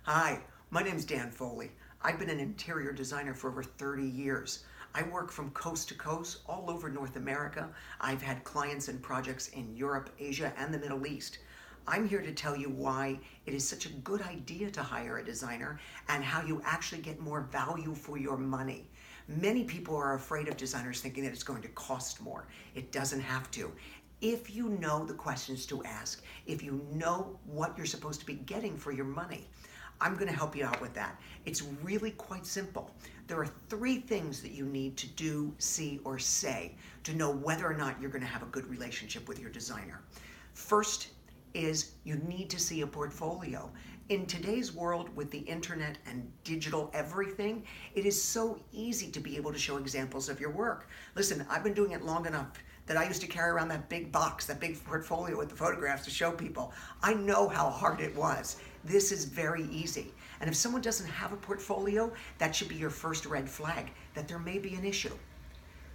Hi, my name's Dan Foley. I've been an interior designer for over 30 years. I work from coast to coast all over North America. I've had clients and projects in Europe, Asia, and the Middle East. I'm here to tell you why it is such a good idea to hire a designer and how you actually get more value for your money. Many people are afraid of designers thinking that it's going to cost more. It doesn't have to. If you know the questions to ask, if you know what you're supposed to be getting for your money, I'm going to help you out with that. It's really quite simple. There are three things that you need to do, see, or say to know whether or not you're going to have a good relationship with your designer. First is you need to see a portfolio. In today's world with the internet and digital everything, it is so easy to be able to show examples of your work. Listen, I've been doing it long enough that I used to carry around that big box, that big portfolio with the photographs to show people. I know how hard it was. This is very easy. And if someone doesn't have a portfolio, that should be your first red flag that there may be an issue.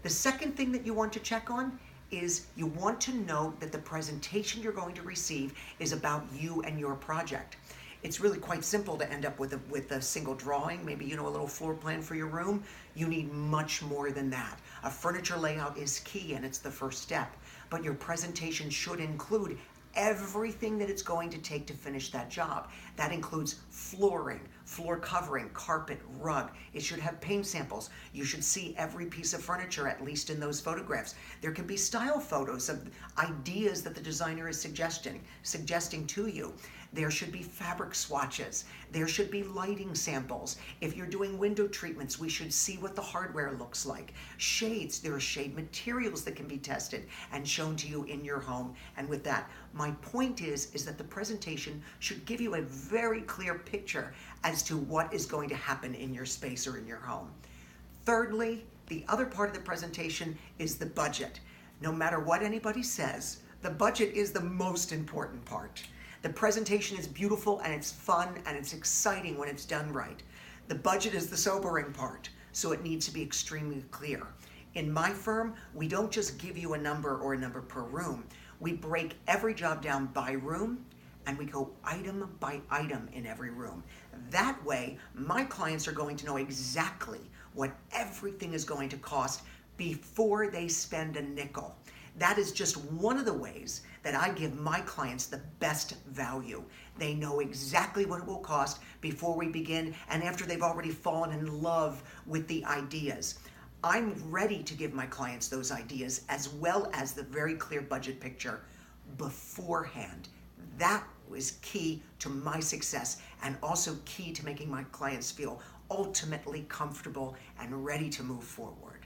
The second thing that you want to check on is you want to know that the presentation you're going to receive is about you and your project. It's really quite simple to end up with a single drawing, maybe a little floor plan for your room. You need much more than that. A furniture layout is key and it's the first step, but your presentation should include everything that it's going to take to finish that job. That includes flooring, floor covering, carpet, rug. It should have paint samples. You should see every piece of furniture, at least in those photographs. There can be style photos of ideas that the designer is suggesting to you. There should be fabric swatches. There should be lighting samples. If you're doing window treatments, we should see what the hardware looks like. Shades, there are shade materials that can be tested and shown to you in your home. And with that, my point is that the presentation should give you a very clear picture as to what is going to happen in your space or in your home. Thirdly, the other part of the presentation is the budget. No matter what anybody says, the budget is the most important part. The presentation is beautiful and it's fun and it's exciting when it's done right. The budget is the sobering part, so it needs to be extremely clear. In my firm, we don't just give you a number or a number per room. We break every job down by room and we go item by item in every room. That way, my clients are going to know exactly what everything is going to cost before they spend a nickel. That is just one of the ways that I give my clients the best value. They know exactly what it will cost before we begin and after they've already fallen in love with the ideas. I'm ready to give my clients those ideas as well as the very clear budget picture beforehand. That was key to my success and also key to making my clients feel ultimately comfortable and ready to move forward.